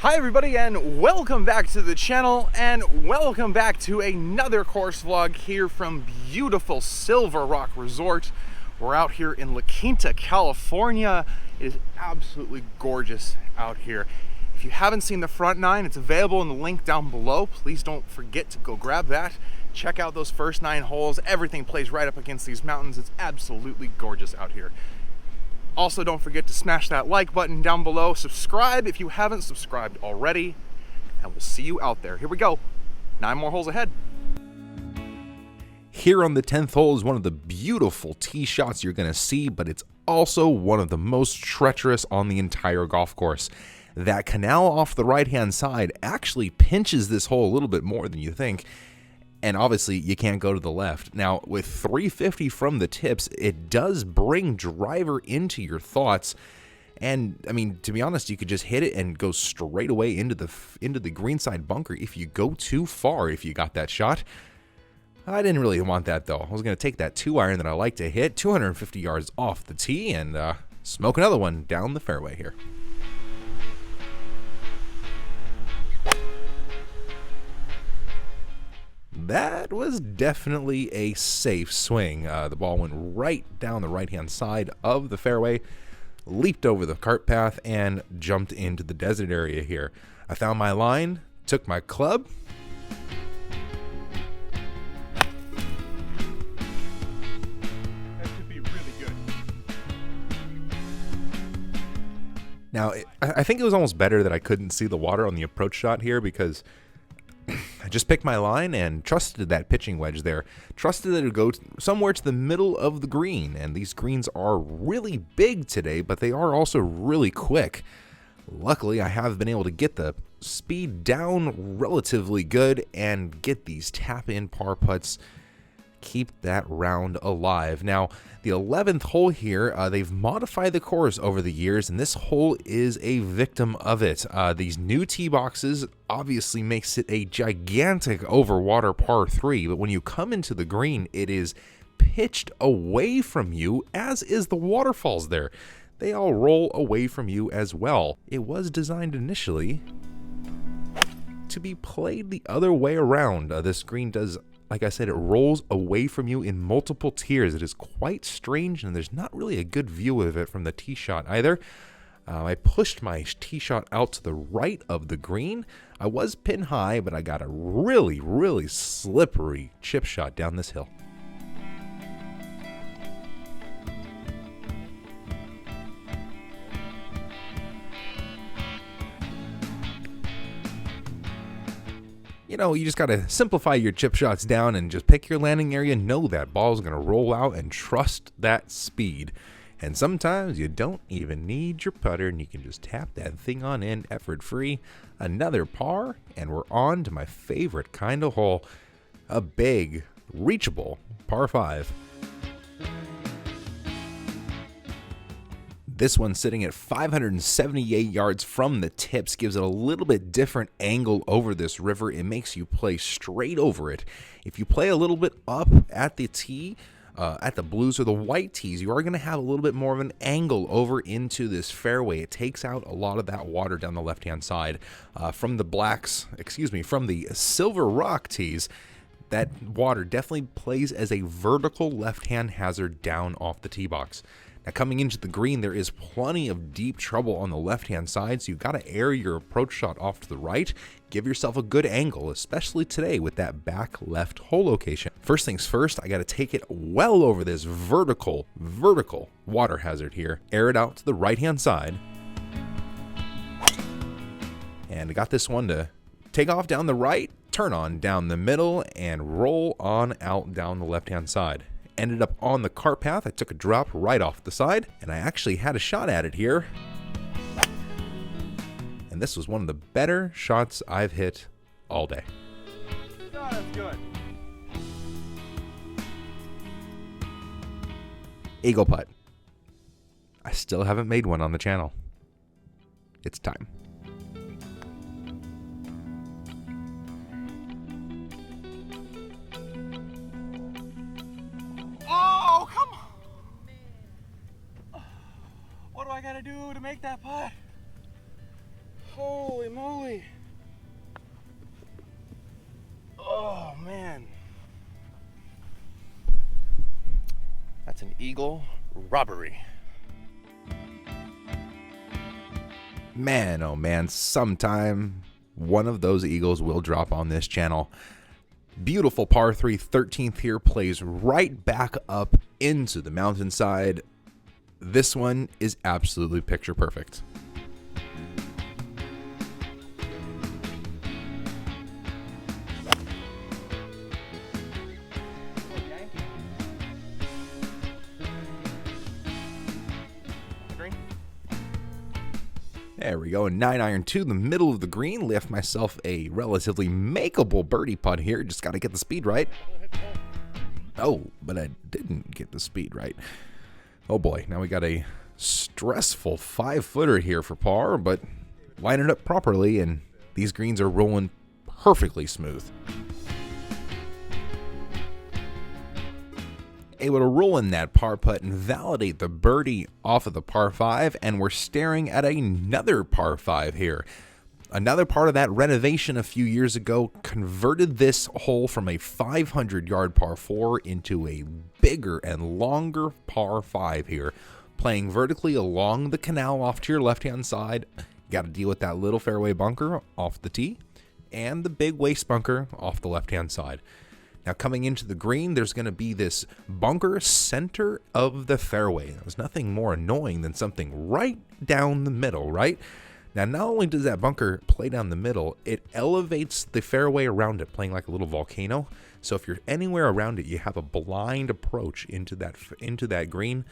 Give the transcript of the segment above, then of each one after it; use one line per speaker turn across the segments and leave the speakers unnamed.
Hi everybody, and welcome back to the channel, and welcome back to another course vlog here from beautiful SilverRock Resort. We're out here in Quinta, California. It is absolutely gorgeous out here. If you haven't seen the front nine, it's available in the link down below. Please don't forget to go grab that. Check out those first 9 holes. Everything plays right up against these mountains. It's absolutely gorgeous out here. Also, don't forget to smash that like button down below. Subscribe if you haven't subscribed already, and we'll see you out there. Here we go. 9 more holes ahead.
Here on the 10th hole is one of the beautiful tee shots you're going to see, but it's also one of the most treacherous on the entire golf course. That canal off the right-hand side actually pinches this hole a little bit more than you think. And obviously, you can't go to the left. Now, with 350 from the tips, it does bring driver into your thoughts. And, I mean, to be honest, you could just hit it and go straight away into the greenside bunker if you go too far if you got that shot. I didn't really want that, though. I was going to take that 2-iron that I like to hit 250 yards off the tee and smoke another one down the fairway here. That was definitely a safe swing. The ball went right down the right-hand side of the fairway, leaped over the cart path, and jumped into the desert area here. I found my line, took my club.
That could be really good.
Now, I think it was almost better that I couldn't see the water on the approach shot here because I just picked my line and trusted that pitching wedge there. Trusted that it would go somewhere to the middle of the green. And these greens are really big today, but they are also really quick. Luckily, I have been able to get the speed down relatively good and get these tap-in par putts. Keep that round alive. Now, the 11th hole here, they've modified the course over the years, and this hole is a victim of it. These new tee boxes obviously makes it a gigantic overwater par 3, but when you come into the green, it is pitched away from you, as is the waterfalls there. They all roll away from you as well. It was designed initially to be played the other way around. This green does, like I said, it rolls away from you in multiple tiers. It is quite strange, and there's not really a good view of it from the tee shot either. I pushed my tee shot out to the right of the green. I was pin high, but I got a really, really slippery chip shot down this hill. You know, you just got to simplify your chip shots down and just pick your landing area, know that ball's going to roll out, and trust that speed. And sometimes you don't even need your putter, and you can just tap that thing on in effort-free. Another par, and we're on to my favorite kind of hole, a big, reachable par 5. This one sitting at 578 yards from the tips gives it a little bit different angle over this river. It makes you play straight over it. If you play a little bit up at the tee, at the blues or the white tees, you are going to have a little bit more of an angle over into this fairway. It takes out a lot of that water down the left-hand side. From the SilverRock tees, that water definitely plays as a vertical left-hand hazard down off the tee box. Now, coming into the green, there is plenty of deep trouble on the left-hand side, so you've got to air your approach shot off to the right. Give yourself a good angle, especially today with that back left hole location. First things first, I got to take it well over this vertical water hazard here. Air it out to the right-hand side. And I got this one to take off down the right, turn on down the middle, and roll on out down the left-hand side. Ended up on the cart path. I took a drop right off the side, and I actually had a shot at it here. And this was one of the better shots I've hit all day.
Oh, that's good.
Eagle putt. I still haven't made one on the channel. It's time.
Oh, come on. What do I gotta do to make that putt? Holy moly. Oh, man. That's an eagle robbery.
Man, oh man, sometime one of those eagles will drop on this channel. Beautiful par 3 13th here, plays right back up into the mountainside. This one is absolutely picture perfect. There we go, 9-iron to the middle of the green. Left myself a relatively makeable birdie putt here. Just got to get the speed right. Oh, but I didn't get the speed right. Oh boy, now we got a stressful 5-footer here for par, but line it up properly and these greens are rolling perfectly smooth. Able to roll in that par putt and validate the birdie off of the par 5, and we're staring at another par 5 here. Another part of that renovation a few years ago converted this hole from a 500-yard par 4 into a bigger and longer par 5 here, playing vertically along the canal off to your left-hand side. You got to deal with that little fairway bunker off the tee and the big waste bunker off the left-hand side. Now coming into the green, there's going to be this bunker center of the fairway. There's nothing more annoying than something right down the middle, right? Now not only does that bunker play down the middle, it elevates the fairway around it, playing like a little volcano. So if you're anywhere around it, you have a blind approach into that green.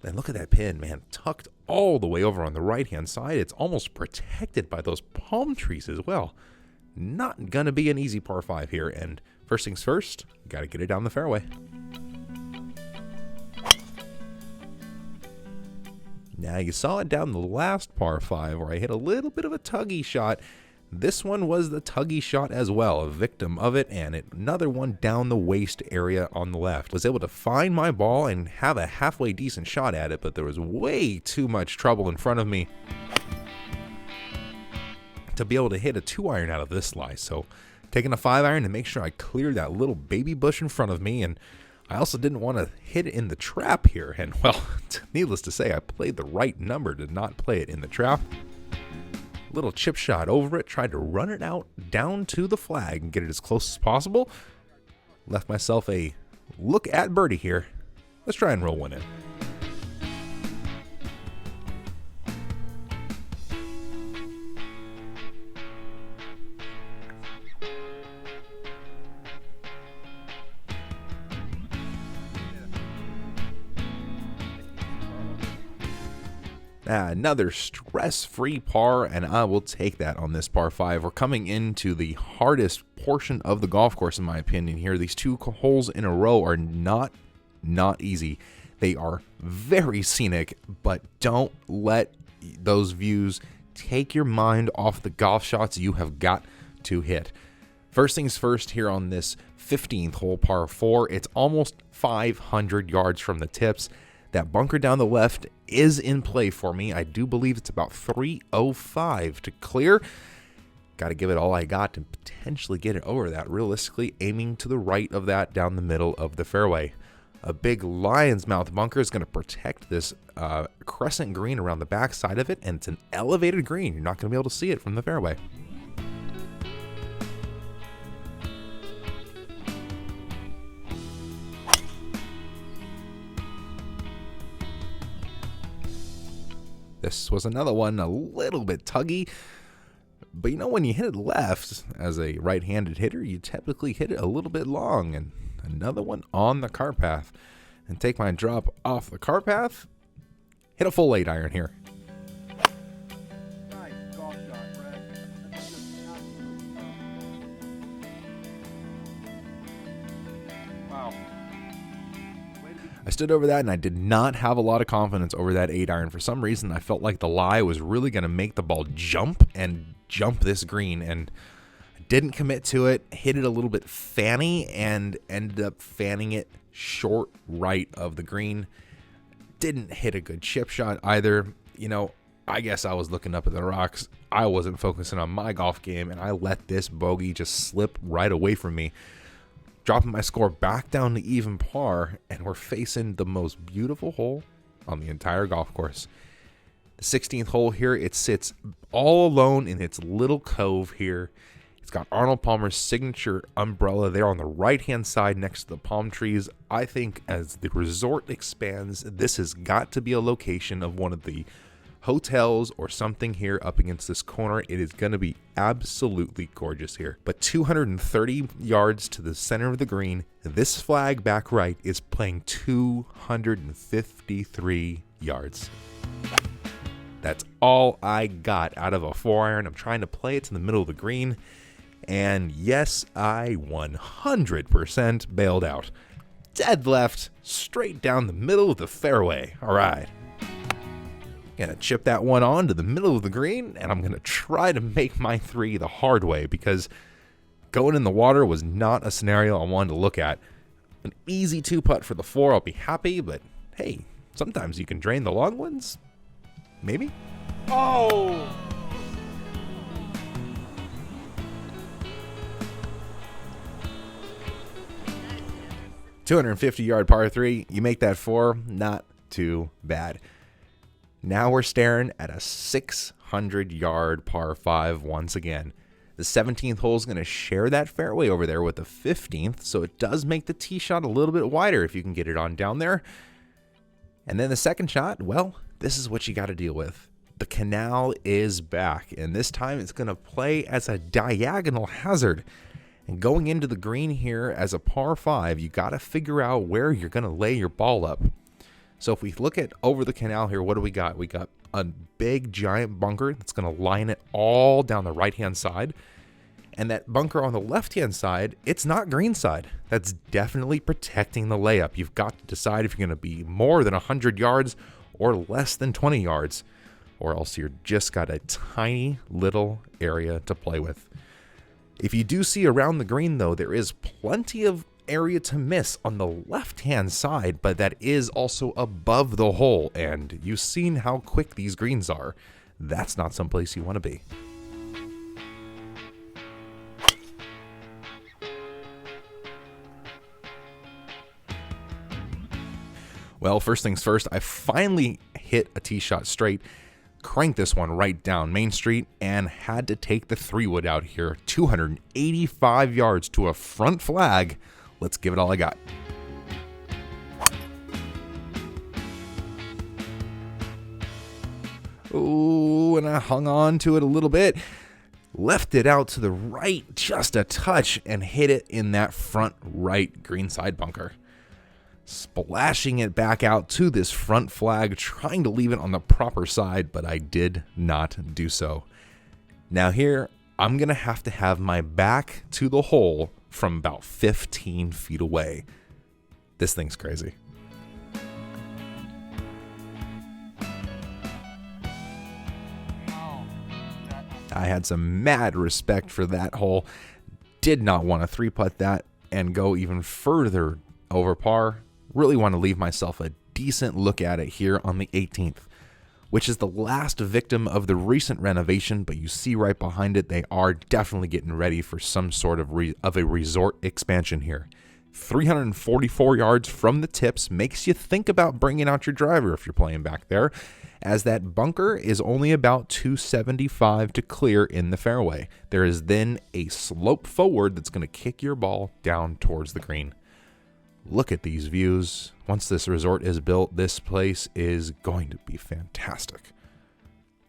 And look at that pin, man, tucked all the way over on the right-hand side. It's almost protected by those palm trees as well. Not going to be an easy par 5 here, and first things first, got to get it down the fairway. Now you saw it down the last par 5 where I hit a little bit of a tuggy shot. This one was the tuggy shot as well, a victim of it, and another one down the waist area on the left. Was able to find my ball and have a halfway decent shot at it, but there was way too much trouble in front of me to be able to hit a 2-iron out of this lie. So taking a 5-iron to make sure I cleared that little baby bush in front of me, and I also didn't want to hit it in the trap here. And well, needless to say, I played the right number to not play it in the trap. Little chip shot over it, tried to run it out down to the flag and get it as close as possible. Left myself a look at birdie here. Let's try and roll one in. Another stress-free par, and I will take that on this par 5. We're coming into the hardest portion of the golf course, in my opinion here. These 2 holes in a row are not easy. They are very scenic, but don't let those views take your mind off the golf shots you have got to hit. First things first here on this 15th hole, par 4. It's almost 500 yards from the tips. That bunker down the left is in play for me. I do believe it's about 305 to clear. Got to give it all I got to potentially get it over that, realistically aiming to the right of that down the middle of the fairway. A big lion's mouth bunker is going to protect this crescent green around the back side of it, and it's an elevated green. You're not going to be able to see it from the fairway. This was another one, a little bit tuggy, but you know, when you hit it left as a right-handed hitter, you typically hit it a little bit long. And another one on the cart path, and take my drop off the cart path, hit a full 8-iron here.
Nice golf shot, Brett. That's just absolute wow.
I stood over that, and I did not have a lot of confidence over that 8-iron. For some reason, I felt like the lie was really going to make the ball jump this green, and I didn't commit to it. Hit it a little bit fanny and ended up fanning it short right of the green. Didn't hit a good chip shot either. You know, I guess I was looking up at the rocks. I wasn't focusing on my golf game, and I let this bogey just slip right away from me, dropping my score back down to even par, and we're facing the most beautiful hole on the entire golf course. The 16th hole here, it sits all alone in its little cove here. It's got Arnold Palmer's signature umbrella there on the right-hand side next to the palm trees. I think as the resort expands, this has got to be a location of one of the hotels or something here up against this corner. It is going to be absolutely gorgeous here. But 230 yards to the center of the green, this flag back right is playing 253 yards. That's all I got out of a 4-iron. I'm trying to play it to the middle of the green. And yes, I 100% bailed out. Dead left, straight down the middle of the fairway. All right. Gonna chip that one on to the middle of the green, and I'm gonna try to make my 3 the hard way, because going in the water was not a scenario I wanted to look at. An easy 2-putt for the 4, I'll be happy, but hey, sometimes you can drain the long ones. Maybe?
Oh!
250-yard par 3, you make that 4, not too bad. Now we're staring at a 600-yard par 5 once again. The 17th hole is going to share that fairway over there with the 15th, so it does make the tee shot a little bit wider if you can get it on down there. And then the second shot, well, this is what you got to deal with. The canal is back, and this time it's going to play as a diagonal hazard. And going into the green here as a par 5, you got to figure out where you're going to lay your ball up. So if we look at over the canal here, what do we got? We got a big giant bunker that's going to line it all down the right-hand side. And that bunker on the left-hand side, it's not greenside. That's definitely protecting the layup. You've got to decide if you're going to be more than 100 yards or less than 20 yards, or else you're just got a tiny little area to play with. If you do see around the green, though, there is plenty of area to miss on the left-hand side, but that is also above the hole, and you've seen how quick these greens are. That's not someplace you want to be. Well, first things first, I finally hit a tee shot straight, cranked this one right down Main Street, and had to take the 3-wood out here. 285 yards to a front flag. Let's give it all I got. Ooh, and I hung on to it a little bit. Left it out to the right just a touch and hit it in that front right greenside bunker. Splashing it back out to this front flag, trying to leave it on the proper side, but I did not do so. Now here, I'm going to have my back to the hole from about 15 feet away. This thing's crazy. I had some mad respect for that hole. Did not want to 3-putt that and go even further over par. Really want to leave myself a decent look at it here on the 18th, which is the last victim of the recent renovation, but you see right behind it, they are definitely getting ready for some sort of a resort expansion here. 344 yards from the tips makes you think about bringing out your driver if you're playing back there, as that bunker is only about 275 to clear in the fairway. There is then a slope forward that's going to kick your ball down towards the green. Look at these views. Once this resort is built, this place is going to be fantastic.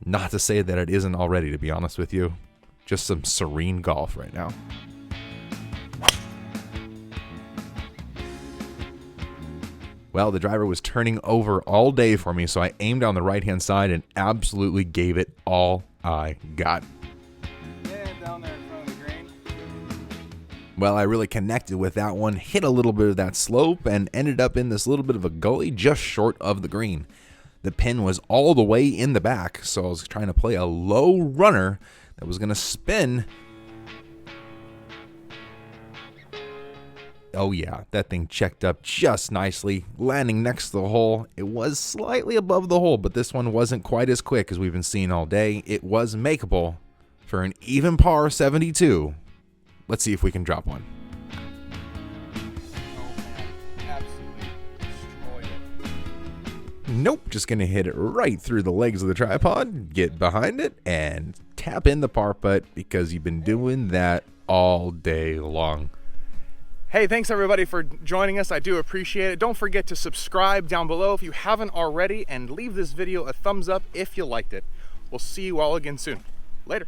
Not to say that it isn't already, to be honest with you. Just some serene golf right now. Well, the driver was turning over all day for me, so I aimed on the right-hand side and absolutely gave it all I got.
Down there in front of the green.
Well, I really connected with that one, hit a little bit of that slope, and ended up in this little bit of a gully just short of the green. The pin was all the way in the back, so I was trying to play a low runner that was going to spin. Oh yeah, that thing checked up just nicely, landing next to the hole. It was slightly above the hole, but this one wasn't quite as quick as we've been seeing all day. It was makeable for an even par 72. Let's see if we can drop one. Nope, just gonna hit it right through the legs of the tripod, get behind it, and tap in the par putt because you've been doing that all day long.
Hey, thanks everybody for joining us. I do appreciate it. Don't forget to subscribe down below if you haven't already, and leave this video a thumbs up if you liked it. We'll see you all again soon. Later.